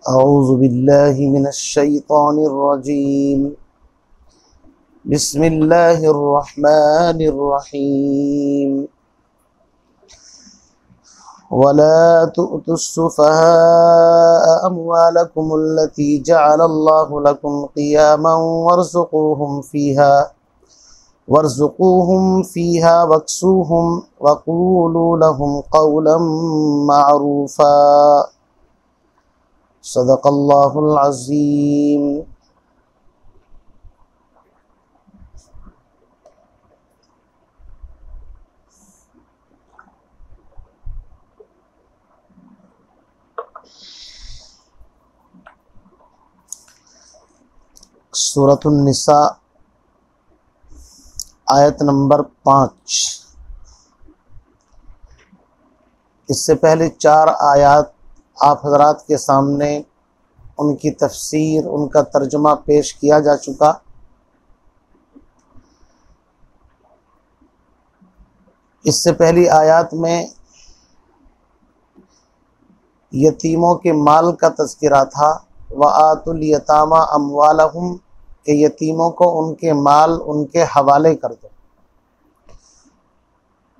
औज़ु बिल्लाहि मिनश शैतानिर रजीम। बिस्मिल्लाहिर रहमानिर रहीम। वला तुअतुस सुफ़हाअ अम्वालकुमुल्लती जअलल्लाहु लकुम क़ियामन वर्ज़ुक़ूहुम फ़ीहा वक्सूहुम वक़ूलू लहुम क़ौलन मअरूफ़ा। सदक़ल्लाहुल अज़ीम। सूरतुन निसा आयत नंबर 5। इससे पहले 4 आयत आप हज़रात के सामने उनकी तफसीर, उनका तर्जुमा पेश किया जा चुका। इससे पहली आयत में यतीमों के माल का तज़किरा था। व आतुल यतामा अम्वालहुम, के यतीमों को उनके माल उनके हवाले कर दो,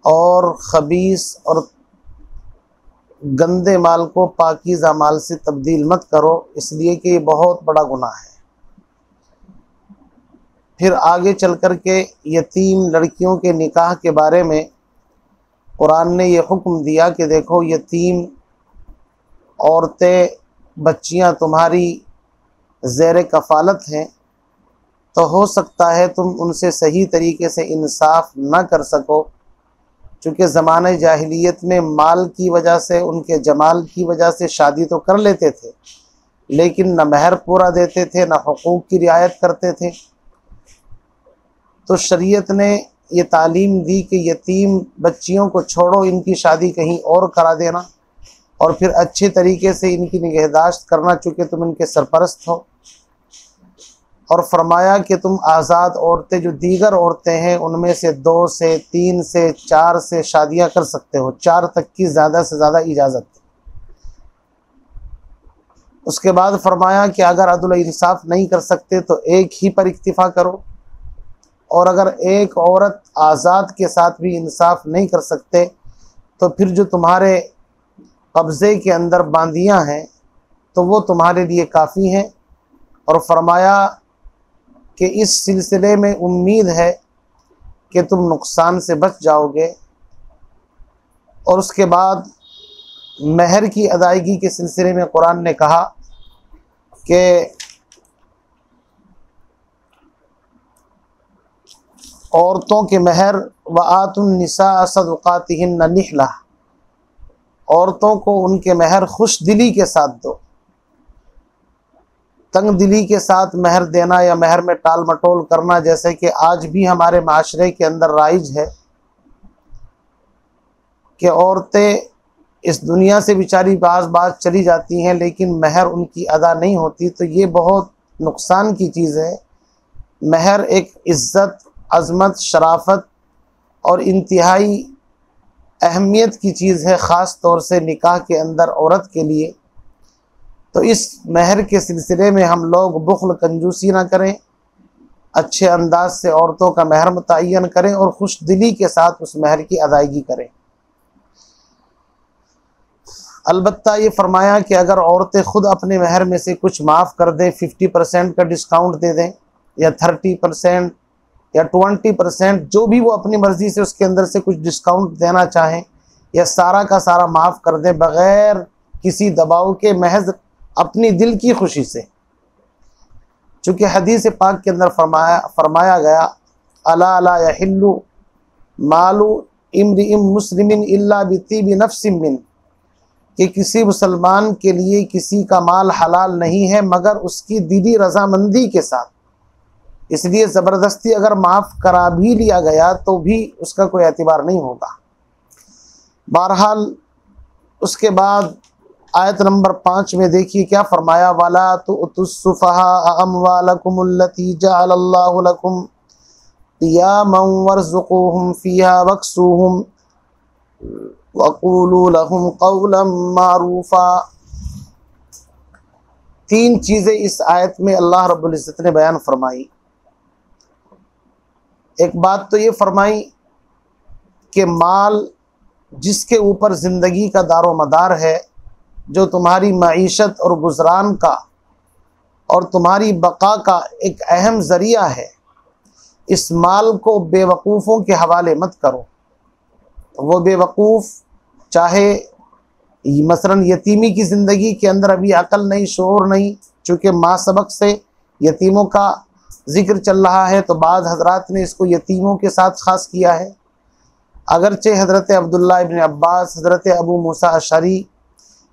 और ख़बीस और गंदे माल को पाकीज़ा माल से तब्दील मत करो, इसलिए कि ये बहुत बड़ा गुनाह है। फिर आगे चल कर के यतीम लड़कियों के निकाह के बारे में कुरान ने ये हुक्म दिया कि देखो, यतीम औरतें, बच्चियां तुम्हारी ज़ेर कफ़ालत हैं, तो हो सकता है तुम उनसे सही तरीके से इंसाफ न कर सको, चूँकि ज़माने जाहिलियत में माल की वजह से, उनके जमाल की वजह से शादी तो कर लेते थे, लेकिन न महर पूरा देते थे, न हुकूक की रियायत करते थे। तो शरीयत ने ये तालीम दी कि यतीम बच्चियों को छोड़ो, इनकी शादी कहीं और करा देना, और फिर अच्छे तरीके से इनकी निगहदाश्त करना, चूँकि तुम इनके सरपरस्त हो। और फरमाया कि तुम आज़ाद औरतें, जो दीगर औरतें हैं, उनमें से 2 से 3 से 4 से शादियां कर सकते हो, 4 तक की ज़्यादा से ज़्यादा इजाज़त। उसके बाद फरमाया कि अगर अदल इंसाफ नहीं कर सकते तो एक ही पर इक्तिफ़ा करो, और अगर एक औरत आज़ाद के साथ भी इंसाफ नहीं कर सकते तो फिर जो तुम्हारे कब्ज़े के अंदर बांदियाँ हैं तो वो तुम्हारे लिए काफ़ी हैं। और फरमाया कि इस सिलसिले में उम्मीद है कि तुम नुकसान से बच जाओगे। और उसके बाद महर की अदायगी के सिलसिले में कुरान ने कहा कि औरतों के महर व आतुन निसा सदक़ातिहिन्न निहला, औरतों को उनके महर खुश दिली के साथ दो। तंग दिली के साथ महर देना या महर में टाल मटोल करना, जैसे कि आज भी हमारे माशरे के अंदर राइज है कि औरतें इस दुनिया से बेचारी बाज चली जाती हैं, लेकिन महर उनकी अदा नहीं होती, तो ये बहुत नुकसान की चीज़ है। महर एक इज़्ज़त, अज़मत, शराफत और इंतहाई अहमियत की चीज़ है, ख़ास तौर से निकाह के अंदर औरत के लिए। तो इस महर के सिलसिले में हम लोग बुख़्ल, कंजूसी ना करें, अच्छे अंदाज से औरतों का महर मुतय्यन करें और खुश दिली के साथ उस महर की अदायगी करें। अलबत्ता ये फरमाया कि अगर औरतें ख़ुद अपने महर में से कुछ माफ़ कर दें, 50% का डिस्काउंट दे दें, या 30% या 20%, जो भी वो अपनी मर्ज़ी से उसके अंदर से कुछ डिस्काउंट देना चाहें, या सारा का सारा माफ़ कर दें बग़ैर किसी दबाव के, महज अपनी दिल की खुशी से। चूँकि हदीस पाक के अंदर फरमाया गया, अला ला यहिल्लु मालु इम्रिइम मुस्लिमिन इल्ला बितीबि नफ्सिन मिन, कि किसी मुसलमान के लिए किसी का माल हलाल नहीं है मगर उसकी दिली रज़ामंदी के साथ। इसलिए ज़बरदस्ती अगर माफ़ करा भी लिया गया तो भी उसका कोई एतबार नहीं होगा। बहरहाल उसके बाद आयत नंबर 5 में देखिए क्या फरमाया, वला तुअतुस सुफ़हाअ अम्वालकुमुल्लती जअलल्लाहु लकुम क़ियामन वर्ज़ुक़ूहुम फ़ीहा वक्सूहुम वक़ूलू लहुम क़ौलन मअरूफ़ा। तीन चीज़ें इस आयत में अल्लाह रब्बुल इज़्ज़त ने बयान फरमाई। एक बात तो ये फरमाई कि माल जिसके ऊपर ज़िंदगी का दारो मदार है, जो तुम्हारी मईशत और गुज़रान का और तुम्हारी बका का एक अहम ज़रिया है, इस माल को बेवकूफ़ों के हवाले मत करो। वो बेवकूफ़ चाहे मसलन यतीमी की ज़िंदगी के अंदर अभी अकल नहीं, शऊर नहीं, चूँकि माँ सबक से यतीमों का ज़िक्र चल रहा है तो बाद हज़रात ने इसको यतीमों के साथ ख़ास किया है। अगरचे हज़रत अब्दुल्ला इब्न अब्बास, हज़रत अबू मूसा अशअरी,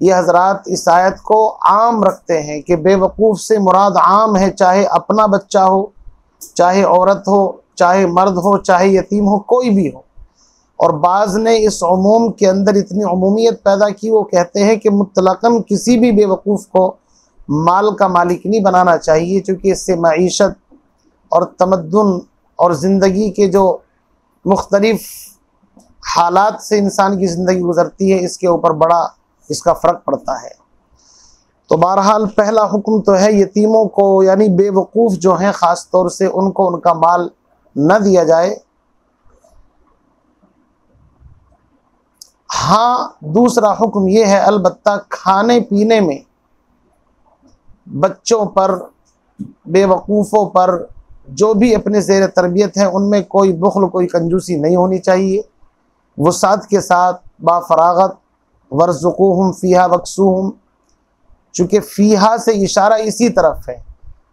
ये हज़रात इस आयत को आम रखते हैं कि बेवकूफ़ से मुराद आम है, चाहे अपना बच्चा हो, चाहे औरत हो, चाहे मर्द हो, चाहे यतीम हो, कोई भी हो। और बाज़ ने इस उमूम के अंदर इतनी उमूमियत पैदा की, वो कहते हैं कि मुतलक़न किसी भी बेवकूफ़ को माल का मालिक नहीं बनाना चाहिए, क्योंकि इससे मईशत और तमद्दुन और ज़िंदगी के जो मुख्तलिफ़ हालात से इंसान की ज़िंदगी गुज़रती है, इसके ऊपर बड़ा इसका फ़र्क पड़ता है। तो बहरहाल पहला हुक्म तो है यतीमों को, यानी बेवकूफ़ जो हैं ख़ास तौर से, उनको उनका माल न दिया जाए। हाँ, दूसरा हुक्म ये है अलबत्ता खाने पीने में बच्चों पर, बेवकूफ़ों पर, जो भी अपने ज़ेर तरबियत हैं, उनमें कोई बुख़्ल, कोई कंजूसी नहीं होनी चाहिए। वसात के साथ बाफ़रागत वर्ज़ुक़ूहुम फ़ीहा वक्सूहुम, चूँकि फ़ीहा से इशारा इसी तरफ है,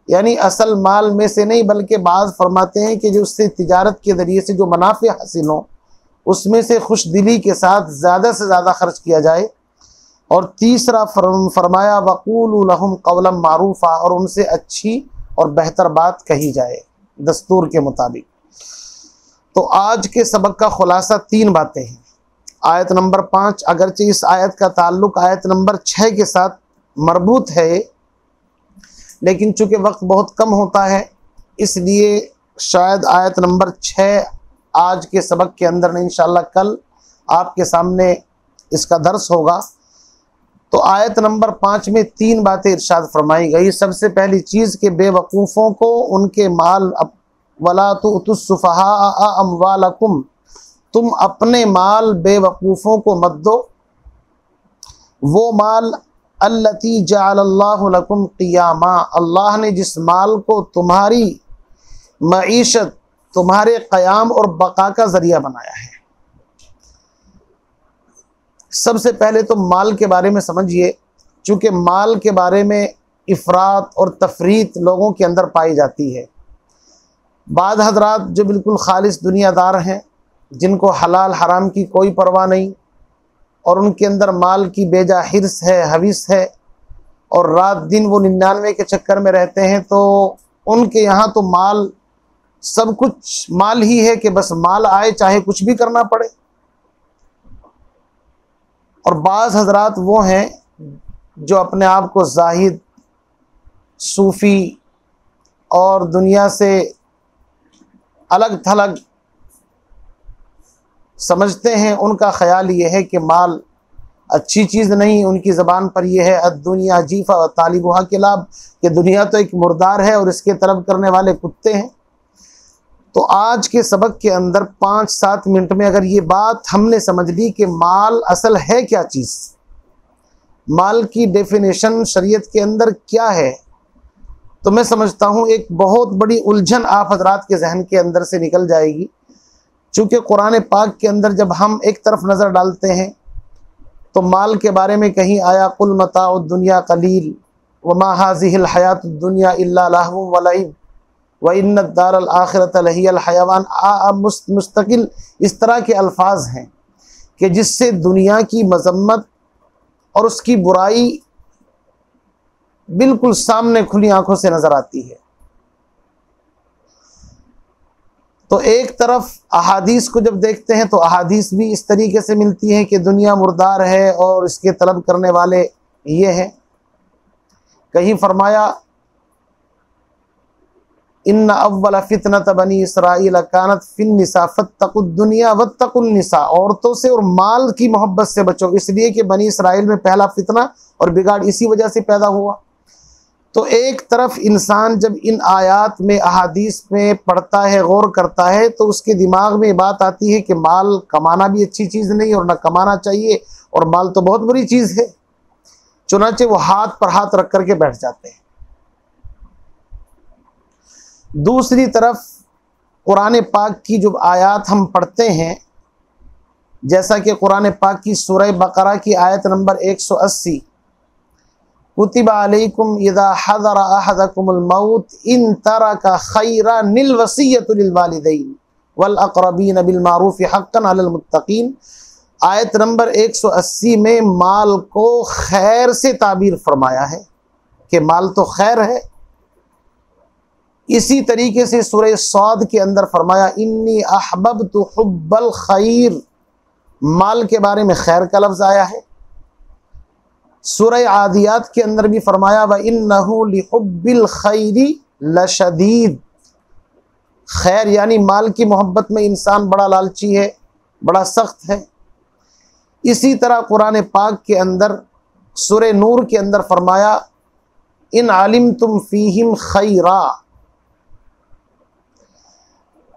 यानी असल माल में से नहीं, बल्कि बाज़ फरमाते हैं कि जो उससे तिजारत के ज़रिए से जो मुनाफ़े हासिल हों, उसमें से खुश दिली के साथ ज़्यादा से ज़्यादा ख़र्च किया जाए। और तीसरा फरमाया वक़ूलू लहुम क़ौलन मारूफ़ा, और उनसे अच्छी और बेहतर बात कही जाए दस्तूर के मुताबिक। तो आज के सबक का खुलासा तीन बातें हैं। आयत नंबर 5, अगरचे इस आयत का ताल्लुक़ आयत नंबर 6 के साथ मरबूत है, लेकिन चूँकि वक्त बहुत कम होता है, इसलिए शायद आयत नंबर 6 आज के सबक के अंदर नहीं, इंशाअल्लाह कल आपके सामने इसका दर्स होगा। तो आयत नंबर 5 में तीन बातें इरशाद फरमाई गई। सबसे पहली चीज़ कि बेवकूफ़ों को उनके माल, वला तु'तुस्सुफ़हा अमवालकुम, तुम अपने माल बेवकूफ़ों को मत दो। वो माल अल्लती जअलल्लाहु लकुम क़ियामा, अल्लाह ने जिस माल को तुम्हारी मईशत, तुम्हारे क़याम और बका का ज़रिया बनाया है। सबसे पहले तो माल के बारे में समझिए, चूँकि माल के बारे में इफ़रात और तफरीत लोगों के अंदर पाई जाती है। बाद हज़रात जो बिल्कुल खालिस दुनियादार हैं, जिनको हलाल हराम की कोई परवाह नहीं, और उनके अंदर माल की बेजा हिर्स है, हविस है, और रात दिन वो 99 के चक्कर में रहते हैं, तो उनके यहाँ तो माल, सब कुछ माल ही है कि बस माल आए, चाहे कुछ भी करना पड़े। और बाज़ हज़रात वो हैं जो अपने आप को ज़ाहिद, सूफ़ी और दुनिया से अलग थलग समझते हैं। उनका ख़याल ये है कि माल अच्छी चीज़ नहीं, उनकी ज़बान पर यह है अद्दुनिया जीफ़ा व तालिबुहा किलाब, कि दुनिया तो एक मुर्दार है और इसके तलब करने वाले कुत्ते हैं। तो आज के सबक के अंदर 5-7 मिनट में अगर ये बात हमने समझ ली कि माल असल है क्या चीज़, माल की डेफिनेशन शरीयत के अंदर क्या है, तो मैं समझता हूँ एक बहुत बड़ी उलझन आप हज़रात के जहन के अंदर से निकल जाएगी। चूँकि कुरान पाक के अंदर जब हम एक तरफ नज़र डालते हैं तो माल के बारे में कहीं आया कुल मताउद दुनिया कलील वमा हाज़िहिल हयातुद दुनिया इल्ला लहवुन व लइब व इन्नद दारल आखिरत लहियल हयवान, मुस्तकिल इस तरह के अल्फाज हैं कि जिससे दुनिया की मजम्मत और उसकी बुराई बिल्कुल सामने खुली आंखों से नज़र आती है। तो एक तरफ अहादीस को जब देखते हैं तो अहादीस भी इस तरीके से मिलती हैं कि दुनिया मुर्दार है और इसके तलब करने वाले ये हैं। कहीं फरमाया इन्ना अव्वल फितनत बनी इसराइल कानत फिन निसा फत्तकुद दुनिया वत्तकुन निसा, औरतों से और माल की मोहब्बत से बचो, इसलिए कि बनी इसराइल में पहला फितना और बिगाड़ इसी वजह से पैदा हुआ। तो एक तरफ इंसान जब इन आयात में अहादीस में पढ़ता है, गौर करता है, तो उसके दिमाग में बात आती है कि माल कमाना भी अच्छी चीज़ नहीं और ना कमाना चाहिए, और माल तो बहुत बुरी चीज़ है। चुनाचे वो हाथ पर हाथ रख करके बैठ जाते हैं। दूसरी तरफ कुरान पाक की जो आयत हम पढ़ते हैं, जैसा कि कुरान पाक की सूरह बकरा की आयत नंबर 180, कुतिबा अलैकुम इज़ा हज़रा अहदकुमुल मौत इन तरका खैरनिल वसिय्यतु लिल वालिदैन वल अक़रबीन बिल मारूफ़ हक़्क़न अलल मुत्तक़ीन। आयत नंबर 180 में माल को खैर से ताबीर फरमाया है कि माल तो खैर है। इसी तरीके से सूरह सौद के अंदर फरमाया इन्नी अहबब्तु हुब्बल खैर, माल के बारे में खैर का लफ्ज़ आया है। सूरह आदियात के अंदर भी फरमाया व इन्नहु लिहुब्बिल खैरी लशदीद, खैर यानी माल की मोहब्बत में इंसान बड़ा लालची है, बड़ा सख्त है। इसी तरह कुरान पाक के अंदर सूरह नूर के अंदर फरमाया इन अलिमतुम फीहिम खैरा।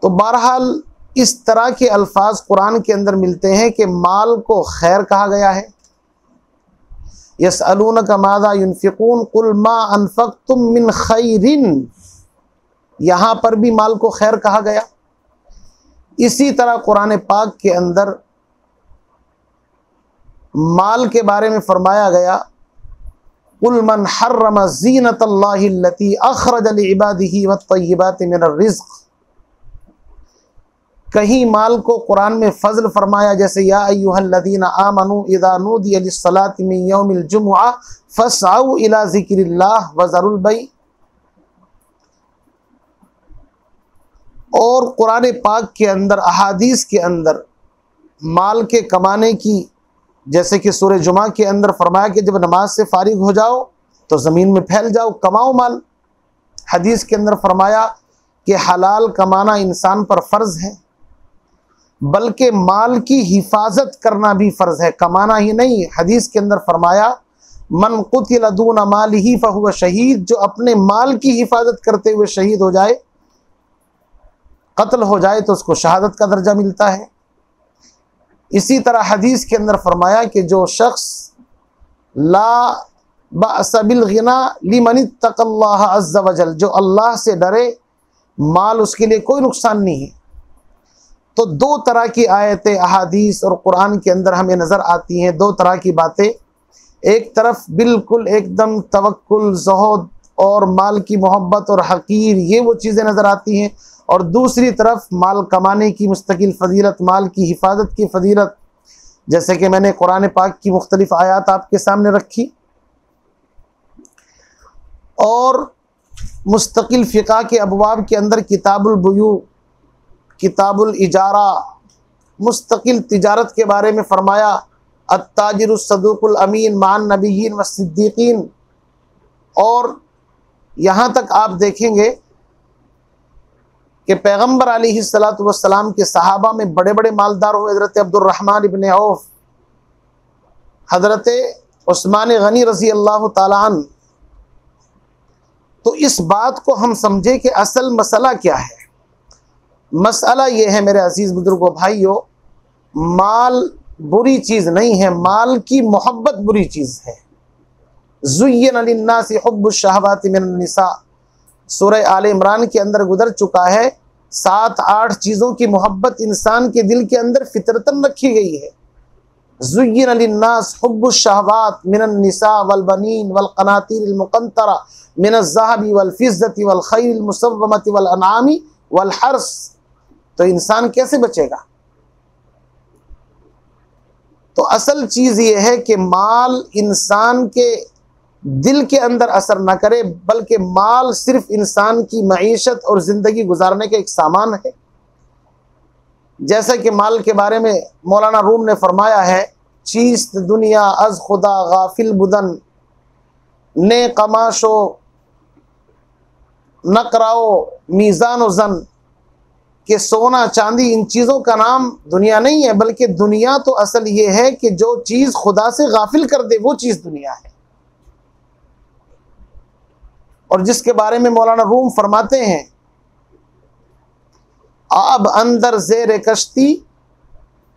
तो बहरहाल इस तरह के अल्फाज कुरान के अंदर मिलते हैं कि माल को खैर कहा गया है। यसअलूनका माज़ा युनफ़िक़ून कुल मा अनफ़क़्तुम मिन खैरिन, यहाँ पर भी माल को खैर कहा गया। इसी तरह कुरान पाक के अंदर माल के बारे में फरमाया गया कुल मन हर्रम ज़ीनतल्लाहि अल्लती अख़रज लिइबादिही वत्तय्यिबाति मिनर रिज़्क़। कहीं माल को कुरान में फ़ज़ल फरमाया, जैसे या अय्युहल्लज़ीना आमनू इज़ा नूदिया लिस्सलाति मिन यौमिल जुमुआ फ़स्अऊ इला ज़िक्रिल्लाह व ज़रुल बै। और कुरान पाक के अंदर अहादीस के अंदर माल के कमाने की, जैसे कि सूरह जुमा के अंदर फरमाया कि जब नमाज से फारिग हो जाओ तो ज़मीन में फैल जाओ, कमाओ माल। हदीस के अंदर फरमाया कि हलाल कमाना इंसान पर फ़र्ज़ है, बल्कि माल की हिफाजत करना भी फ़र्ज़ है, कमाना ही नहीं। हदीस के अंदर फरमाया मन क़ुतिल दून मालिही फ़हुव शहीद, जो अपने माल की हिफाजत करते हुए शहीद हो जाए, कत्ल हो जाए, तो उसको शहादत का दर्जा मिलता है। इसी तरह हदीस के अंदर फरमाया कि जो शख्स ला बअस बिल गिना लिमन इत्तक़ल्लाह अज़्ज़ वजल, जो अल्लाह से डरे, माल उसके लिए कोई नुकसान नहीं है। तो दो तरह की आयतें अहादीस और कुरान के अंदर हमें नज़र आती हैं, दो तरह की बातें। एक तरफ बिल्कुल एकदम तवक्कुल, ज़ुहद और माल की मोहब्बत और हकीर, ये वो चीज़ें नज़र आती हैं, और दूसरी तरफ माल कमाने की मुस्तकिल फ़जीलत, माल की हिफाजत की फ़जीलत, जैसे कि मैंने कुरान पाक की मुख्तलिफ़ आयात आपके सामने रखी। और मुस्तकिल फ़िक़ा के अबवाब के अंदर किताबुल बुयू, किताबुल इजारा, मुस्तकिल तिजारत के बारे में फरमाया अत्ताजिरुस सदूकुल अमीन मान नबिय्यीन व सिद्दीकीन। और यहाँ तक आप देखेंगे कि पैगम्बर अलैहिस्सलातु वस्सलाम के सहाबा में बड़े बड़े मालदार हुए, हज़रत अब्दुर्रहमान इब्न औफ, हज़रत उस्मान गनी रज़ी अल्लाह ताला अन्हु। तो इस बात को हम समझे कि असल मसला क्या है। मसला ये है मेरे अजीज़ बुजुर्गों भाइयों, माल बुरी चीज़ नहीं है, माल की मोहब्बत बुरी चीज़ है। ज़ुय्यिना लिन्नासि हुब्बुश शहवाति मिनन निसा, सूरह आल इमरान के अंदर गुजर चुका है। 7-8 चीज़ों की मोहब्बत इंसान के दिल के अंदर फितरतन रखी गई है। ज़ुय्यिना लिन्नास हुब्बुश शहवात मिनन निसा वल बनीन वल क़नातीरिल मुक़ंतरा मिनज़ ज़हबि वल फ़िज़्ज़ति वल ख़ैलिल मुसव्वमति वल अनआमि वल हर्स। तो इंसान कैसे बचेगा? तो असल चीज़ ये है कि माल इंसान के दिल के अंदर असर न करे, बल्कि माल सिर्फ इंसान की मईशत और ज़िंदगी गुजारने का एक सामान है। जैसा कि माल के बारे में मौलाना रूम ने फरमाया है, चीस्त दुनिया अज खुदा गाफिल बुदन ने कमाशो नकराओ मीज़ान ज़न, कि सोना चांदी इन चीज़ों का नाम दुनिया नहीं है, बल्कि दुनिया तो असल ये है कि जो चीज़ खुदा से गाफिल कर दे वो चीज़ दुनिया है। और जिसके बारे में मौलाना रूम फरमाते हैं, आब अंदर ज़ेर कश्ती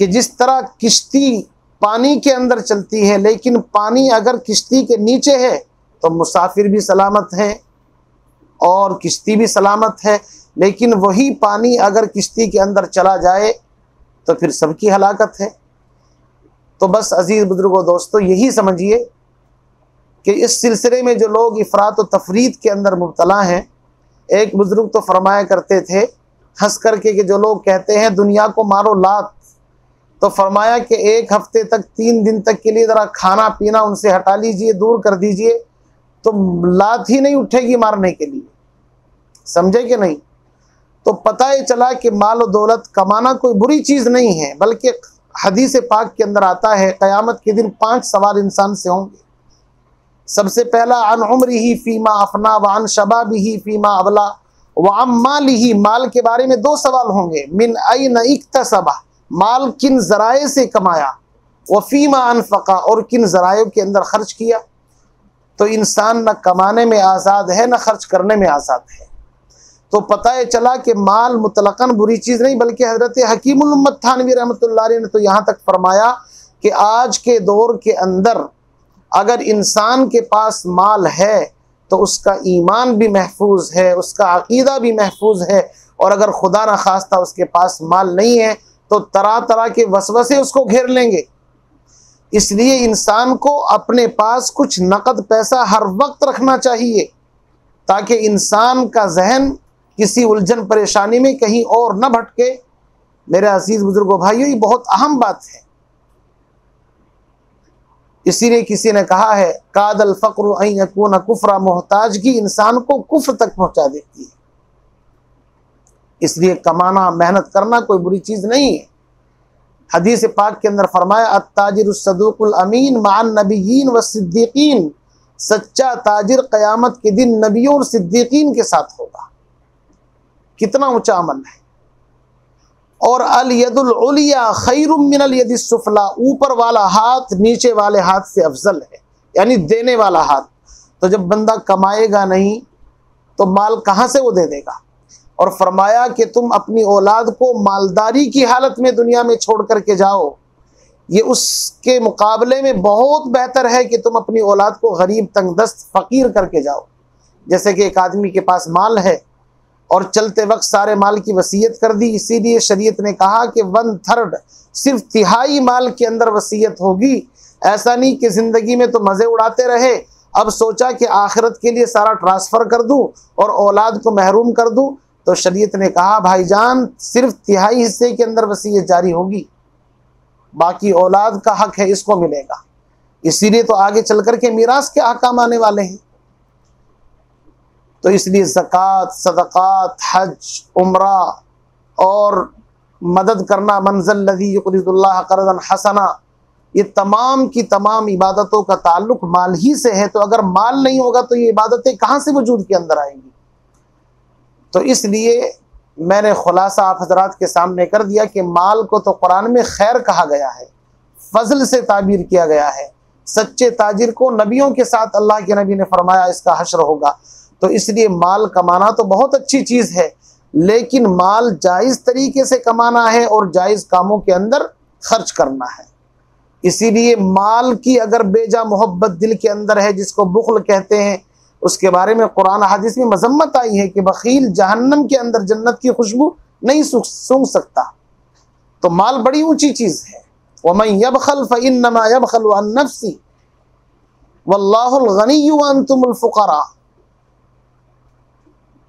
कि जिस तरह किश्ती पानी के अंदर चलती है, लेकिन पानी अगर किश्ती के नीचे है तो मुसाफिर भी सलामत है और किश्ती भी सलामत है, लेकिन वही पानी अगर किश्ती के अंदर चला जाए तो फिर सबकी हलाकत है। तो बस अजीज़ बुजुर्गों दोस्तों, यही समझिए कि इस सिलसिले में जो लोग इफ़रात व तफरीत के अंदर मुब्तला हैं, एक बुजुर्ग तो फरमाया करते थे हंस करके कि जो लोग कहते हैं दुनिया को मारो लात, तो फरमाया कि एक हफ्ते तक 3 दिन तक के लिए ज़रा खाना पीना उनसे हटा लीजिए, दूर कर दीजिए, तो लात ही नहीं उठेगी मारने के लिए। समझे कि नहीं? तो पता ही चला कि माल और दौलत कमाना कोई बुरी चीज़ नहीं है, बल्कि हदीस पाक के अंदर आता है क़यामत के दिन 5 सवाल इंसान से होंगे। सबसे पहला अन उम्रिही फीमा अफना व अन शबाबिही फीमा अबला व अम मालिही, माल के बारे में 2 सवाल होंगे। मिन ऐन इक्तसबा, माल किन ज़राए से कमाया, व फीमा अनफ़क़ा, और किन ज़रायों के अंदर खर्च किया। तो इंसान न कमाने में आज़ाद है न खर्च करने में आज़ाद है। तो पता है चला कि माल मुतलकन बुरी चीज़ नहीं, बल्कि हज़रत हकीमुल उम्मत थानवी रहमतुल्लाह अलैह ने तो यहाँ तक फरमाया कि आज के दौर के अंदर अगर इंसान के पास माल है तो उसका ईमान भी महफूज है, उसका अकीदा भी महफूज है, और अगर खुदा न खास्ता उसके पास माल नहीं है तो तरह तरह के वसवसे उसको घेर लेंगे। इसलिए इंसान को अपने पास कुछ नकद पैसा हर वक्त रखना चाहिए, ताकि इंसान का जहन किसी उलझन परेशानी में कहीं और न भटके। मेरे अजीज बुजुर्गों भाइयों, ये बहुत अहम बात है। इसीलिए किसी ने कहा है कादल फ़क्र अन यकून कुफ्रा, मोहताजगी इंसान को कुफ्र तक पहुंचा देती है। इसलिए कमाना, मेहनत करना कोई बुरी चीज़ नहीं है। हदीस पाक के अंदर फरमाया अत्ताजिरुस सदूकुल अमीन माअन नबिय्यीन व सिद्दीकीन, सच्चा ताजिर क़यामत के दिन नबियों और सिद्दीकीन के साथ होगा। कितना ऊंचा अमल है। और अल यदुल उलिया खैरुम मिनल यदिस सुफला, ऊपर वाला हाथ नीचे वाले हाथ से अफजल है, यानी देने वाला हाथ। तो जब बंदा कमाएगा नहीं तो माल कहाँ से वो दे देगा। और फरमाया कि तुम अपनी औलाद को मालदारी की हालत में दुनिया में छोड़ करके जाओ, ये उसके मुकाबले में बहुत बेहतर है कि तुम अपनी औलाद को गरीब, तंगदस्त, फ़कीर करके जाओ। जैसे कि एक आदमी के पास माल है और चलते वक्त सारे माल की वसीयत कर दी, इसीलिए शरीयत ने कहा कि 1/3, सिर्फ तिहाई माल के अंदर वसीयत होगी। ऐसा नहीं कि ज़िंदगी में तो मज़े उड़ाते रहे, अब सोचा कि आखिरत के लिए सारा ट्रांसफ़र कर दूं और औलाद को महरूम कर दूं। तो शरीयत ने कहा भाईजान, सिर्फ तिहाई हिस्से के अंदर वसीयत जारी होगी, बाकी औलाद का हक है, इसको मिलेगा। इसीलिए तो आगे चल कर के मीरास के अहकाम आने वाले हैं। तो इसलिए ज़कात, सदक़ात, हज, उम्रा और मदद करना, मंज़ल लज़ी युक़रिज़ुल्लाह क़र्ज़न हसना, ये तमाम की तमाम इबादतों का ताल्लुक़ माल ही से है। तो अगर माल नहीं होगा तो ये इबादतें कहाँ से वजूद के अंदर आएंगी। तो इसलिए मैंने खुलासा आप हज़रात के सामने कर दिया कि माल को तो कुरान में खैर कहा गया है, फजल से ताबीर किया गया है। सच्चे ताजिर को नबियों के साथ अल्लाह के नबी ने फरमाया इसका हश्र होगा। तो इसलिए माल कमाना तो बहुत अच्छी चीज़ है, लेकिन माल जायज़ तरीके से कमाना है और जायज़ कामों के अंदर खर्च करना है। इसीलिए माल की अगर बेजा मोहब्बत दिल के अंदर है, जिसको बुख्ल कहते हैं, उसके बारे में कुरान हदीस में मजम्मत आई है कि बखील जहन्नम के अंदर जन्नत की खुशबू नहीं सूंघ सकता। तो माल बड़ी ऊंची चीज़ है। वमन यबखल फइन्नमा यबखलु अन नफ्सी वल्लाहुल गनिय्यु व अंतुमुल फुक़रा।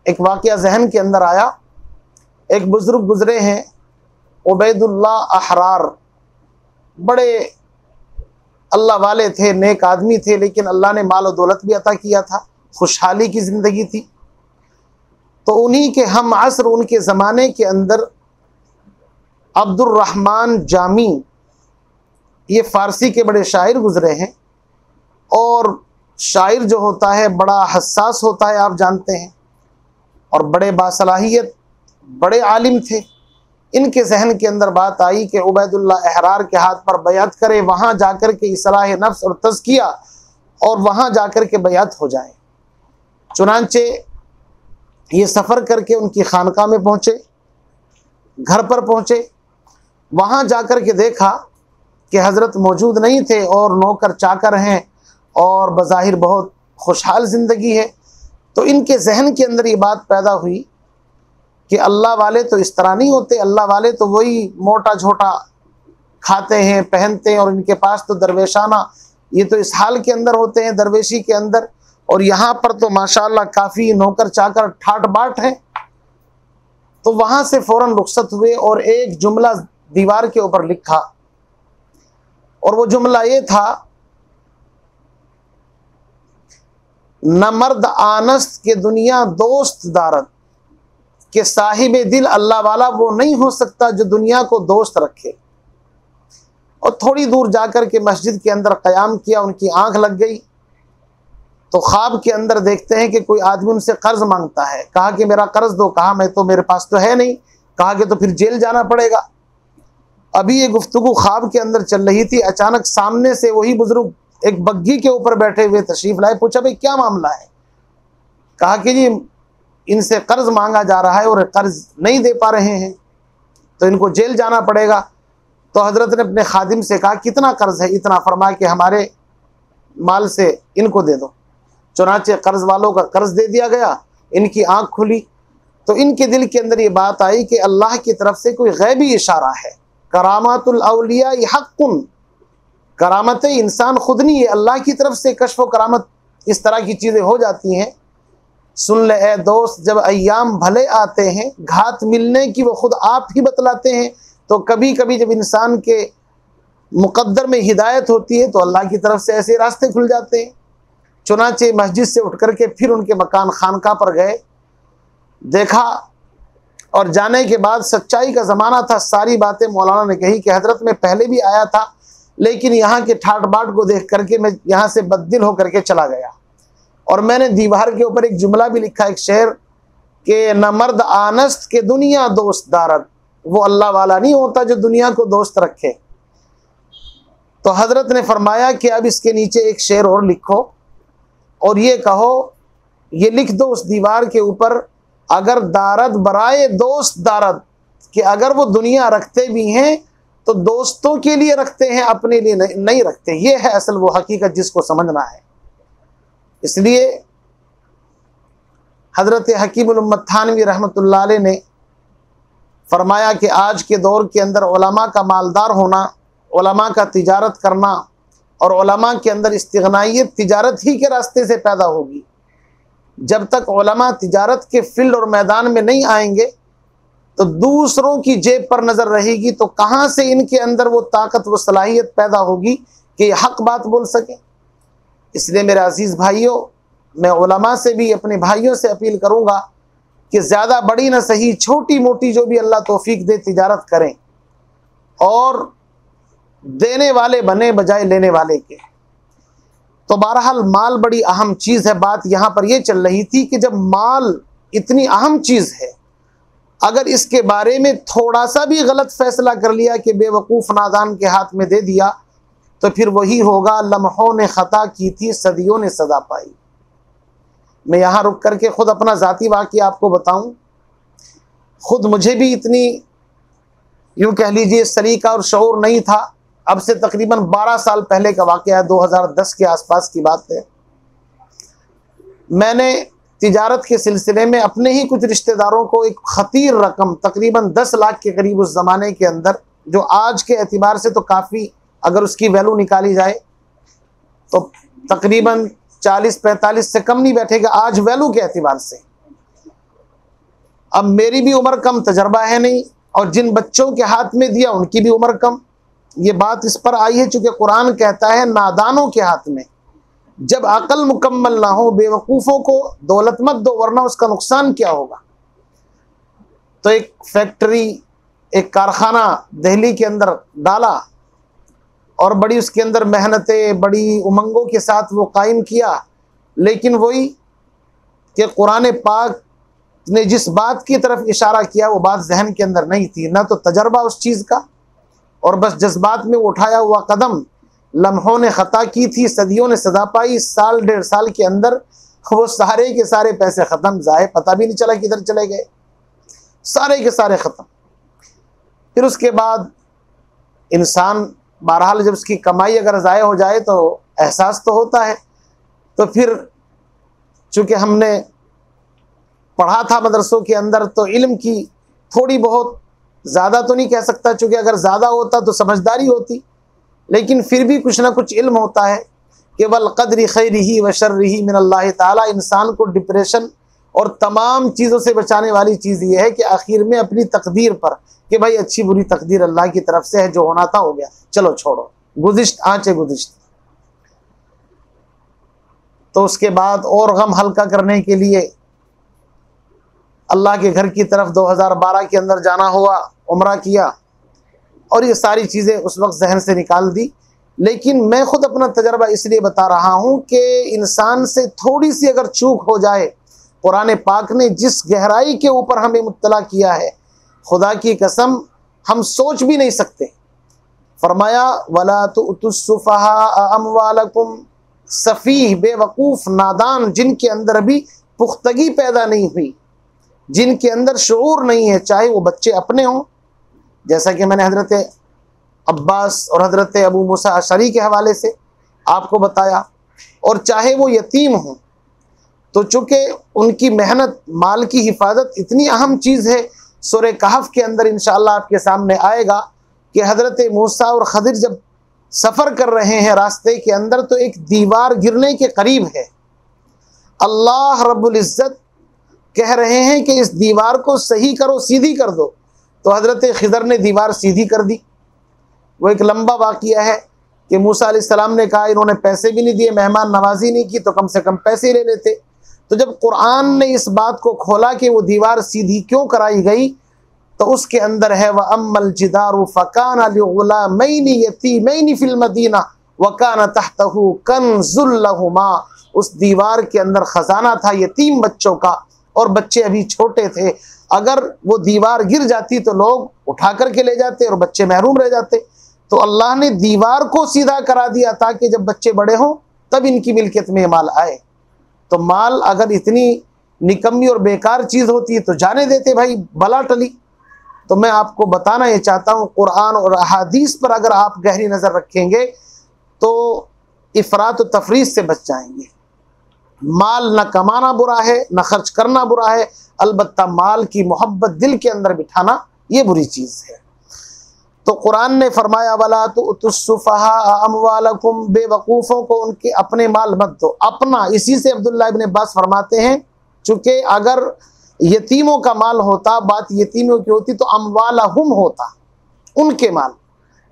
एक वाक़या जहन के अंदर आया, एक बुजुर्ग गुजरे हैं उबैदुल्लाह अहरार, बड़े अल्लाह वाले थे, नेक आदमी थे, लेकिन अल्लाह ने माल और दौलत भी अता किया था, खुशहाली की ज़िंदगी थी। तो उन्हीं के हम असर, उनके ज़माने के अंदर अब्दुर्रहमान जामी, ये फ़ारसी के बड़े शायर गुजरे हैं। और शायर जो होता है बड़ा हसास होता है, आप जानते हैं, और बड़े बासलाहियत, बड़े आलिम थे। इनके जहन के अंदर बात आई कि उबैदुल्लाह अहरार के हाथ पर बैअत करे, वहाँ जाकर के इस्लाह नफ्स और तज़किया और वहाँ जाकर के बैअत हो जाए। चुनांचे ये सफ़र करके उनकी खानका में पहुँचे, घर पर पहुँचे, वहाँ जाकर के देखा कि हज़रत मौजूद नहीं थे और नौकर चाकर हैं और बज़ाहिर बहुत खुशहाल ज़िंदगी है। तो इनके जहन के अंदर ये बात पैदा हुई कि अल्लाह वाले तो इस तरह नहीं होते, अल्लाह वाले तो वही मोटा झोटा खाते हैं पहनते हैं, और इनके पास तो दरवेशाना ये तो इस हाल के अंदर होते हैं दरवेशी के अंदर, और यहाँ पर तो माशाअल्लाह काफ़ी नौकर चाकर ठाट बाट हैं। तो वहाँ से फ़ौरन रुखसत हुए और एक जुमला दीवार के ऊपर लिखा, और वो जुमला ये था, न मर्द आनस्त के दुनिया दोस्त दारत, के साहिब दिल अल्लाह वाला वो नहीं हो सकता जो दुनिया को दोस्त रखे। और थोड़ी दूर जाकर के मस्जिद के अंदर क़याम किया, उनकी आंख लग गई तो ख्वाब के अंदर देखते हैं कि कोई आदमी उनसे कर्ज मांगता है। कहा कि मेरा कर्ज दो। कहा मैं तो, मेरे पास तो है नहीं। कहा कि तो फिर जेल जाना पड़ेगा। अभी ये गुफ्तगू ख्वाब के अंदर चल रही थी, अचानक सामने से वही बुजुर्ग एक बग्घी के ऊपर बैठे हुए तशरीफ लाए। पूछा भाई क्या मामला है? कहा कि जी इनसे कर्ज मांगा जा रहा है और कर्ज नहीं दे पा रहे हैं तो इनको जेल जाना पड़ेगा। तो हजरत ने अपने खादिम से कहा कितना कर्ज है? इतना। फरमाया कि हमारे माल से इनको दे दो। चुनाचे कर्ज वालों का कर्ज दे दिया गया। इनकी आंख खुली तो इनके दिल के अंदर ये बात आई कि अल्लाह की तरफ से कोई गैबी इशारा है। करामातुल औलिया हक़्क़ुन, करामत इंसान खुद नहीं है, अल्लाह की तरफ से कश्फ व करामत इस तरह की चीज़ें हो जाती हैं। सुन ले ए दोस्त, जब अय्याम भले आते हैं, घात मिलने की वो खुद आप ही बतलाते हैं। तो कभी कभी जब इंसान के मुक़द्दर में हिदायत होती है तो अल्लाह की तरफ से ऐसे रास्ते खुल जाते हैं। चुनाचे मस्जिद से उठ करके फिर उनके मकान खानका पर गए, देखा, और जाने के बाद सच्चाई का ज़माना था। सारी बातें मौलाना ने कही कि हज़रत में पहले भी आया था, लेकिन यहाँ के ठाट बाट को देख करके मैं यहाँ से बददिल होकर के चला गया। और मैंने दीवार के ऊपर एक जुमला भी लिखा, एक शेर कि न मर्द आनस्त के दुनिया दोस्त दारत, वो अल्लाह वाला नहीं होता जो दुनिया को दोस्त रखे। तो हज़रत ने फरमाया कि अब इसके नीचे एक शेर और लिखो और ये कहो, ये लिख दो उस दीवार के ऊपर, अगर दारत बराए दोस्त दारत, कि अगर वो दुनिया रखते भी हैं तो दोस्तों के लिए रखते हैं, अपने लिए नहीं रखते। ये है असल वो हकीकत जिसको समझना है। इसलिए हज़रत हकीमुल उम्मत थानवी रहमतुल्लाह अलैह ने फरमाया कि आज के दौर के अंदर उलमा का मालदार होना, उलमा का तिजारत करना और उलमा के अंदर इस्तिग़नाइयत तिजारत ही के रास्ते से पैदा होगी। जब तक उलमा तिजारत के फील्ड और मैदान में नहीं आएंगे तो दूसरों की जेब पर नज़र रहेगी, तो कहाँ से इनके अंदर वो ताकत व सलाहियत पैदा होगी कि ये हक़ बात बोल सकें। इसलिए मेरे अज़ीज़ भाइयों, मैं उलमा से भी, अपने भाइयों से अपील करूँगा कि ज़्यादा बड़ी न सही, छोटी मोटी जो भी अल्लाह तौफीक दे तिजारत करें और देने वाले बने बजाय लेने वाले के। तो बहरहाल माल बड़ी अहम चीज़ है। बात यहाँ पर यह चल रही थी कि जब माल इतनी अहम चीज़ है, अगर इसके बारे में थोड़ा सा भी गलत फैसला कर लिया कि बेवकूफ़ नादान के हाथ में दे दिया, तो फिर वही होगा, लम्हों ने ख़ता की थी सदियों ने सदा पाई। मैं यहाँ रुक करके ख़ुद अपना ज़ाती वाक़या आपको बताऊँ। ख़ुद मुझे भी इतनी, यूँ कह लीजिए, सलीका और शऊर नहीं था। अब से तकरीबन 12 साल पहले का वाक़या है, 2010 के आसपास की बात है। मैंने तिजारत के सिलसिले में अपने ही कुछ रिश्तेदारों को एक ख़तीर रकम, तकरीबन 10 लाख के करीब उस ज़माने के अंदर, जो आज के एतबार से तो काफ़ी, अगर उसकी वैल्यू निकाली जाए तो तकरीबन 40-45 से कम नहीं बैठेगा आज वैल्यू के एतबार से। अब मेरी भी उम्र कम, तजर्बा है नहीं, और जिन बच्चों के हाथ में दिया उनकी भी उम्र कम। ये बात इस पर आई है चूँकि कुरान कहता है नादानों के हाथ में, जब अकल मुकम्मल ना हो, बेवकूफ़ों को दौलत मत दो वरना उसका नुकसान क्या होगा। तो एक फैक्ट्री, एक कारखाना दिल्ली के अंदर डाला और बड़ी उसके अंदर मेहनतें, बड़ी उमंगों के साथ वो कायम किया। लेकिन वही कि कुरान पाक ने जिस बात की तरफ इशारा किया वो बात जहन के अंदर नहीं थी, ना तो तजर्बा उस चीज़ का, और बस जज्बात में उठाया हुआ कदम। लम्हों ने खता की थी, सदियों ने सदा पाई, साल 1.5 साल के अंदर वो सारे के सारे पैसे ख़त्म, ज़ाय, पता भी नहीं चला किधर चले गए, सारे के सारे ख़त्म। फिर उसके बाद इंसान बहरहाल जब उसकी कमाई अगर ज़ाय हो जाए तो एहसास तो होता है। तो फिर चूँकि हमने पढ़ा था मदरसों के अंदर, तो इल्म की थोड़ी बहुत, ज़्यादा तो नहीं कह सकता चूँकि अगर ज़्यादा होता तो समझदारी होती, लेकिन फिर भी कुछ ना कुछ इल्म होता है कि वल क़द्रि खैरिही व शर्रिही मिनल्लाह ताला। इंसान को डिप्रेशन और तमाम चीज़ों से बचाने वाली चीज़ ये है कि आखिर में अपनी तकदीर पर, कि भाई अच्छी बुरी तकदीर अल्लाह की तरफ से है, जो होना था हो गया, चलो छोड़ो, गुज़िश्त आँचे गुज़िश्त। तो उसके बाद और गम हल्का करने के लिए अल्लाह के घर की तरफ 2012 के अंदर जाना हुआ, उम्रा किया, और ये सारी चीज़ें उस वक्त जहन से निकाल दी। लेकिन मैं ख़ुद अपना तजर्बा इसलिए बता रहा हूँ कि इंसान से थोड़ी सी अगर चूक हो जाए, कुरान पाक ने जिस गहराई के ऊपर हमें मुत्तला किया है, खुदा की कसम हम सोच भी नहीं सकते। फरमाया वला तुस्सुफहा अमवालकुम, सफ़ीह, बेवकूफ़, नादान, जिनके अंदर अभी पुख्तगी पैदा नहीं हुई, जिनके अंदर शऊर नहीं है, चाहे वो बच्चे अपने हों, जैसा कि मैंने हज़रत अब्बास और हज़रत अबू मूसा अशरी के हवाले से आपको बताया, और चाहे वो यतीम हों। तो चूँकि उनकी मेहनत, माल की हिफाजत इतनी अहम चीज़ है, सूरह कहफ के अंदर इंशाअल्लाह आपके सामने आएगा कि हज़रत मूसा और खदिर जब सफ़र कर रहे हैं रास्ते के अंदर, तो एक दीवार गिरने के करीब है। अल्लाह रब्बुल इज़्ज़त कह रहे हैं कि इस दीवार को सही करो, सीधी कर दो। तो हज़रत खिदर ने दीवार सीधी कर दी। वो एक लंबा वाक़िया है कि मूसा अलैहिस्सलाम ने कहा इन्होंने पैसे भी नहीं दिए, मेहमान नवाजी नहीं की, तो कम से कम पैसे ले लेते। तो जब कुरान ने इस बात को खोला कि वो दीवार सीधी क्यों कराई गई, तो उसके अंदर है व अम्मल जिदारु फ़काना लिग़ुलामैनि यतीमैनि फ़िल मदीना व काना तहतहु कन्ज़ुल लहुमा। उस दीवार के अंदर ख़जाना था यतीम बच्चों का, और बच्चे अभी छोटे थे। अगर वो दीवार गिर जाती तो लोग उठा करके ले जाते और बच्चे महरूम रह जाते। तो अल्लाह ने दीवार को सीधा करा दिया ताकि जब बच्चे बड़े हों तब इनकी मिल्कियत में माल आए। तो माल अगर इतनी निकम्मी और बेकार चीज़ होती तो जाने देते भाई, बला टली। तो मैं आपको बताना ये चाहता हूँ, कुरान और अहादीस पर अगर आप गहरी नज़र रखेंगे तो इफ़रात व तफरीत से बच जाएंगे। माल न कमाना बुरा है, न खर्च करना बुरा है, अलबत्ता माल की मोहब्बत दिल के अंदर बिठाना ये बुरी चीज़ है। तो कुरान ने फरमाया वला तुस्सुफहा अमवालकुम, बेवकूफ़ों को उनके अपने माल मत दो। अपना, इसी से अब्दुल्लाह इब्न अब्बास फरमाते हैं, चूँकि अगर यतीमों का माल होता, बात यतीमों की होती, तो अमवालहुम होता, उनके माल।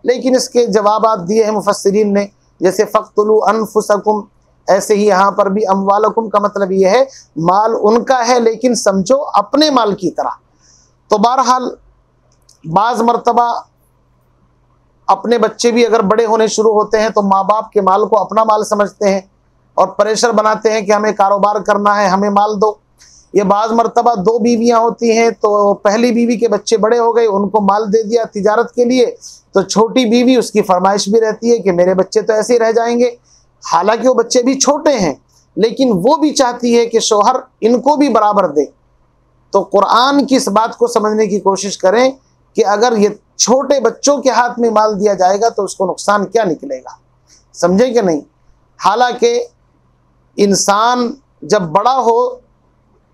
लेकिन इसके जवाबात दिए हैं मुफस्सिरीन ने, जैसे फ़क़्तुलू अनफुसकुम, ऐसे ही यहाँ पर भी अमवालकुम का मतलब ये है माल उनका है, लेकिन समझो अपने माल की तरह। तो बहरहाल बाज़ मरतबा अपने बच्चे भी अगर बड़े होने शुरू होते हैं तो माँ बाप के माल को अपना माल समझते हैं और प्रेशर बनाते हैं कि हमें कारोबार करना है, हमें माल दो। ये बाज़ मरतबा 2 बीवियाँ होती हैं, तो पहली बीवी के बच्चे बड़े हो गए, उनको माल दे दिया तिजारत के लिए, तो छोटी बीवी उसकी फरमाइश भी रहती है कि मेरे बच्चे तो ऐसे ही रह जाएंगे। हालांकि वो बच्चे भी छोटे हैं, लेकिन वो भी चाहती है कि शौहर इनको भी बराबर दे। तो कुरान की इस बात को समझने की कोशिश करें कि अगर ये छोटे बच्चों के हाथ में माल दिया जाएगा तो उसको नुकसान क्या निकलेगा, समझे कि नहीं। हालांकि इंसान जब बड़ा हो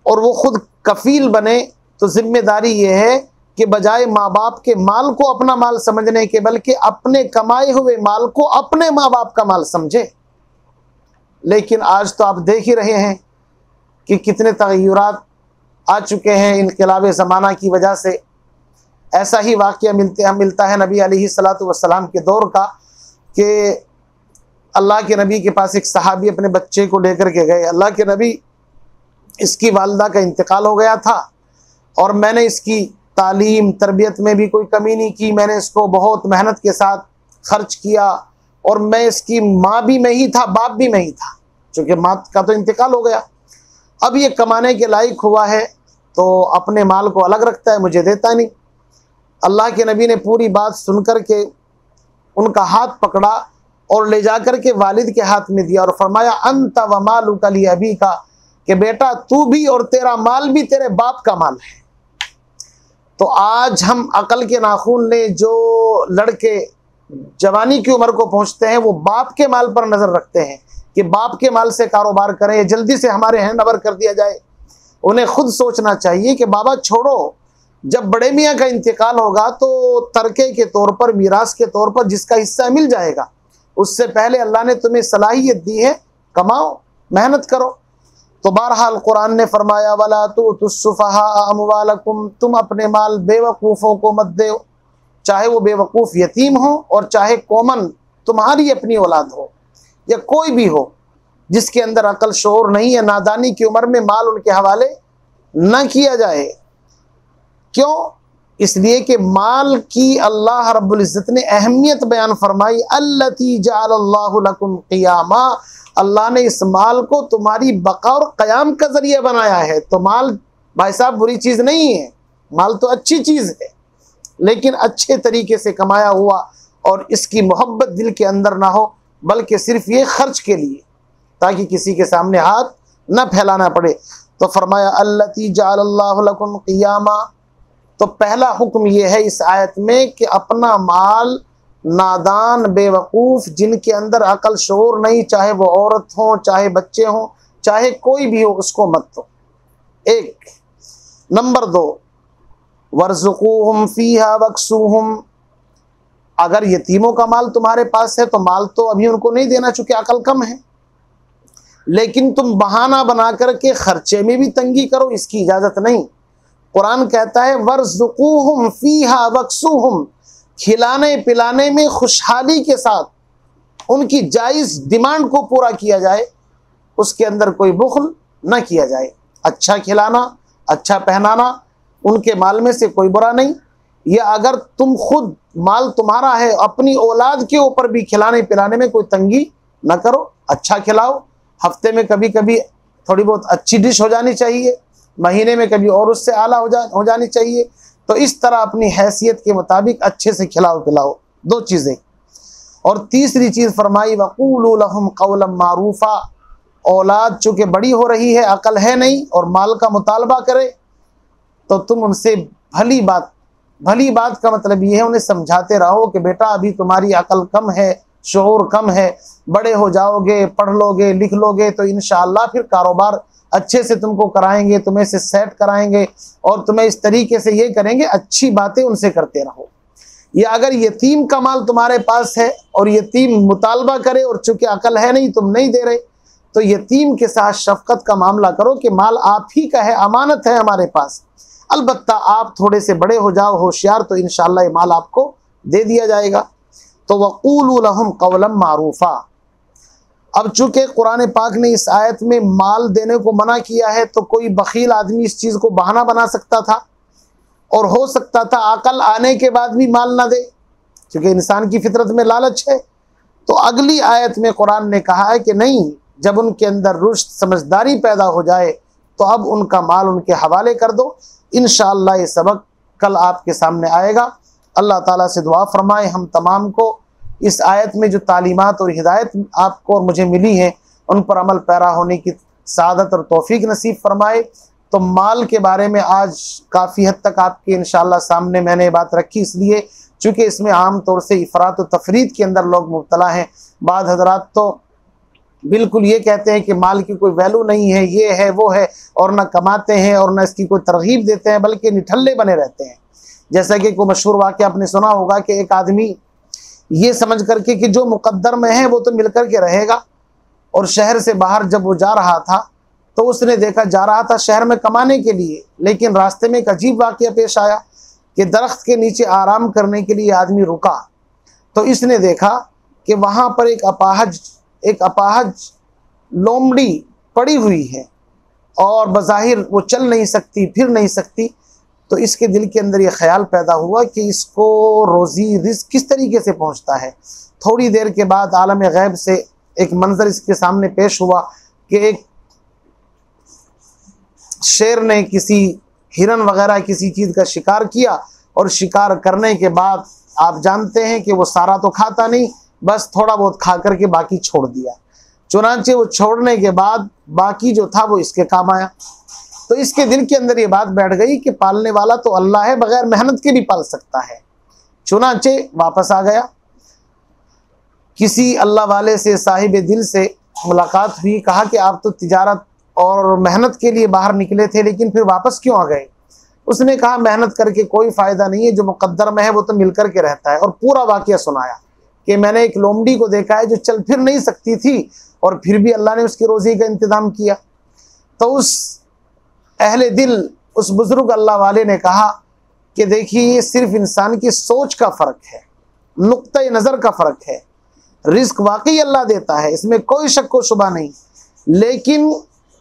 और वो खुद कफील बने तो जिम्मेदारी ये है कि बजाय माँ बाप के माल को अपना माल समझने के, बल्कि अपने कमाए हुए माल को अपने माँ बाप का माल समझे। लेकिन आज तो आप देख ही रहे हैं कि कितने तग़य्युरात आ चुके हैं इनक़िलाब ज़माना की वजह से। ऐसा ही वाक़या मिलता है नबी अलैहिस्सलातु वस्सलाम के दौर का कि अल्लाह के नबी के पास एक सहाबी अपने बच्चे को लेकर के गए। अल्लाह के नबी, इसकी वालिदा का इंतकाल हो गया था और मैंने इसकी तालीम तरबियत में भी कोई कमी नहीं की, मैंने इसको बहुत मेहनत के साथ खर्च किया और मैं इसकी माँ भी मैं ही था, बाप भी मैं ही था, चूँकि माँ का तो इंतकाल हो गया। अब ये कमाने के लायक हुआ है तो अपने माल को अलग रखता है, मुझे देता नहीं। अल्लाह के नबी ने पूरी बात सुनकर के उनका हाथ पकड़ा और ले जाकर के वालिद के हाथ में दिया और फरमाया अंत व मालुका लि अबीका, कि बेटा तू भी और तेरा माल भी तेरे बाप का माल है। तो आज हम अकल के नाखून ने जो लड़के जवानी की उम्र को पहुंचते हैं वो बाप के माल पर नजर रखते हैं कि बाप के माल से कारोबार करें, जल्दी से हमारे हैंड ओवर कर दिया जाए। उन्हें खुद सोचना चाहिए कि बाबा छोड़ो, जब बड़े मियाँ का इंतकाल होगा तो तरके के तौर पर, मीरास के तौर पर जिसका हिस्सा मिल जाएगा, उससे पहले अल्लाह ने तुम्हें सलाहियत दी है, कमाओ, मेहनत करो। तो बहरहाल कुरान ने फरमाया वला तुस्सुफहा अमवालकुम, तुम अपने माल बेवकूफ़ों को मत दो, चाहे वो बेवकूफ़ यतीम हो और चाहे कॉमन तुम्हारी अपनी औलाद हो या कोई भी हो जिसके अंदर अकल शोर नहीं है, नादानी की उम्र में माल उनके हवाले न किया जाए। क्यों? इसलिए कि माल की अल्लाह रब्बुल इज़्ज़त ने अहमियत बयान फरमाई, अल्लती जअलल्लाहु लकुम क़ियामा, अल्लाह ने इस माल को तुम्हारी बका और क़याम का ज़रिया बनाया है। तो माल भाई साहब बुरी चीज़ नहीं है, माल तो अच्छी चीज़ है, लेकिन अच्छे तरीके से कमाया हुआ और इसकी मोहब्बत दिल के अंदर ना हो, बल्कि सिर्फ ये खर्च के लिए, ताकि किसी के सामने हाथ न फैलाना पड़े। तो फरमाया अल्लती जअलल्लाहु लकुम क़ियामा। तो पहला हुक्म ये है इस आयत में कि अपना माल नादान बेवकूफ़ जिनके अंदर अकल शोर नहीं, चाहे वो औरत हो, चाहे बच्चे हों, चाहे कोई भी हो, उसको मत दो। एक नंबर 2 वर्ज़ुक़ूहुम फ़ीहा वक्सूहुम, अगर यतीमों का माल तुम्हारे पास है तो माल तो अभी उनको नहीं देना, चूँकि अकल कम है, लेकिन तुम बहाना बना करके खर्चे में भी तंगी करो, इसकी इजाज़त नहीं। कुरान कहता है वर्ज़ुक़ूहुम फ़ीहा वक्सूहुम, खिलाने पिलाने में खुशहाली के साथ उनकी जायज़ डिमांड को पूरा किया जाए, उसके अंदर कोई बुख़्ल न किया जाए। अच्छा खिलाना, अच्छा पहनाना, उनके माल में से कोई बुरा नहीं। या अगर तुम खुद माल तुम्हारा है, अपनी औलाद के ऊपर भी खिलाने पिलाने में कोई तंगी न करो, अच्छा खिलाओ। हफ्ते में कभी कभी थोड़ी बहुत अच्छी डिश हो जानी चाहिए, महीने में कभी और उससे आला हो जानी चाहिए। तो इस तरह अपनी हैसियत के मुताबिक अच्छे से खिलाओ पिलाओ, 2 चीज़ें। और तीसरी चीज़ फरमाई वक़ूलू लहुम क़ौलन मारूफ़ा, औलाद चूँकि बड़ी हो रही है, अकल है नहीं और माल का मुतालबा करे, तो तुम उनसे भली बात का मतलब ये है उन्हें समझाते रहो कि बेटा अभी तुम्हारी अकल कम है, शऊर कम है, बड़े हो जाओगे, पढ़ लोगे, लिख लोगे तो इंशाअल्लाह फिर कारोबार अच्छे से तुमको कराएंगे, तुम्हें से सेट कराएंगे और तुम्हें इस तरीके से ये करेंगे। अच्छी बातें उनसे करते रहो। या अगर यतीम का माल तुम्हारे पास है और यतीम मुतालबा करे और चूँकि अकल है नहीं, तुम नहीं दे रहे, तो यतीम के साथ शफकत का मामला करो कि माल आप ही का है, अमानत है हमारे पास, अलबत्ता आप थोड़े से बड़े हो जाओ, होशियार, तो इंशाअल्लाह ये माल आपको दे दिया जाएगा। तो वक़ूलू लहुम क़ौलन मारूफ़ा। अब चूँकि कुरान पाक ने इस आयत में माल देने को मना किया है, तो कोई बखील आदमी इस चीज़ को बहाना बना सकता था और हो सकता था अकल आने के बाद भी माल ना दे, क्योंकि इंसान की फितरत में लालच है। तो अगली आयत में कुरान ने कहा है कि नहीं, जब उनके अंदर रुश्द समझदारी पैदा हो जाए तो अब उनका माल उनके हवाले कर दो। इंशाअल्लाह ये सबक कल आपके सामने आएगा। अल्लाह ताला से दुआ फरमाए हम तमाम को इस आयत में जो तालीमात और हिदायत आपको और मुझे मिली है उन पर अमल पैरा होने की सादत और तौफीक नसीब फरमाए। तो माल के बारे में आज काफ़ी हद तक आपके इंशाअल्लाह सामने मैंने बात रखी, इसलिए चूँकि इसमें आम तौर से इफ़रात और तफरीद के अंदर लोग मुब्तला हैं। बाद हज़रात तो बिल्कुल ये कहते हैं कि माल की कोई वैल्यू नहीं है, ये है वो है, और न कमाते हैं और न इसकी कोई तरगीब देते हैं, बल्कि निठल्ले बने रहते हैं। जैसा कि कोई मशहूर वाक़या आपने सुना होगा कि एक आदमी ये समझ करके कि जो मुक़द्दर में है वो तो मिल कर के रहेगा, और शहर से बाहर जब वो जा रहा था तो उसने देखा, जा रहा था शहर में कमाने के लिए, लेकिन रास्ते में एक अजीब वाक़या पेश आया कि दरख्त के नीचे आराम करने के लिए आदमी रुका। तो इसने देखा कि वहाँ पर एक अपाहज लोमड़ी पड़ी हुई है और बज़ाहिर वो चल नहीं सकती, फिर नहीं सकती। तो इसके दिल के अंदर ये ख्याल पैदा हुआ कि इसको रोज़ी रिज़्क़ किस तरीके से पहुंचता है। थोड़ी देर के बाद आलम गैब से एक मंज़र इसके सामने पेश हुआ कि एक शेर ने किसी हिरन वगैरह किसी चीज़ का शिकार किया, और शिकार करने के बाद आप जानते हैं कि वो सारा तो खाता नहीं, बस थोड़ा बहुत खा करके बाकी छोड़ दिया। चुनांचे वो छोड़ने के बाद बाकी जो था वो इसके काम आया। तो इसके दिल के अंदर ये बात बैठ गई कि पालने वाला तो अल्लाह है, बगैर मेहनत के भी पाल सकता है। चुनांचे वापस आ गया। किसी अल्लाह वाले से, साहिब दिल से मुलाकात हुई। कहा कि आप तो तिजारत और मेहनत के लिए बाहर निकले थे, लेकिन फिर वापस क्यों आ गए? उसने कहा मेहनत करके कोई फ़ायदा नहीं है, जो मुकद्दर में है वो तो मिल कर के रहता है। और पूरा वाक़या सुनाया कि मैंने एक लोमड़ी को देखा है जो चल फिर नहीं सकती थी, और फिर भी अल्लाह ने उसकी रोज़ी का इंतज़ाम किया। तो उस अहले दिल, उस बुज़ुर्ग अल्लाह वाले ने कहा कि देखिए, ये सिर्फ इंसान की सोच का फ़र्क है, नुक्ते नज़र का फ़र्क है। रिस्क वाकई अल्लाह देता है, इसमें कोई शक व शुबा नहीं, लेकिन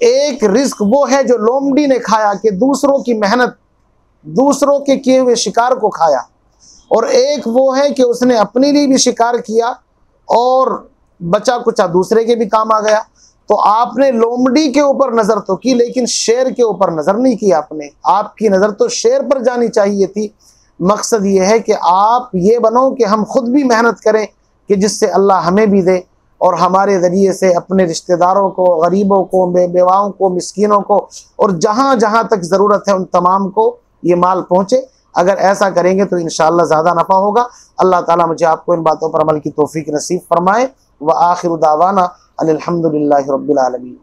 एक रिस्क वो है जो लोमड़ी ने खाया कि दूसरों की मेहनत, दूसरों के किए हुए शिकार को खाया, और एक वो है कि उसने अपने लिए भी शिकार किया और बचा कुचा दूसरे के भी काम आ गया। तो आपने लोमड़ी के ऊपर नज़र तो की, लेकिन शेर के ऊपर नज़र नहीं की आपने। आपकी नज़र तो शेर पर जानी चाहिए थी। मकसद ये है कि आप ये बनो कि हम खुद भी मेहनत करें, कि जिससे अल्लाह हमें भी दे, और हमारे ज़रिए से अपने रिश्तेदारों को, गरीबों को, बेवाओं को, मिस्कीनों को, और जहाँ जहाँ तक ज़रूरत है उन तमाम को ये माल पहुँचे। अगर ऐसा करेंगे तो इंशाअल्लाह ज़्यादा नफ़ा होगा। अल्लाह ताला मुझे आपको इन बातों पर अमल की तौफीक नसीब फरमाए। व आखिर दावाना अनिल हम्दुलिल्लाहि रब्बिल आलमीन।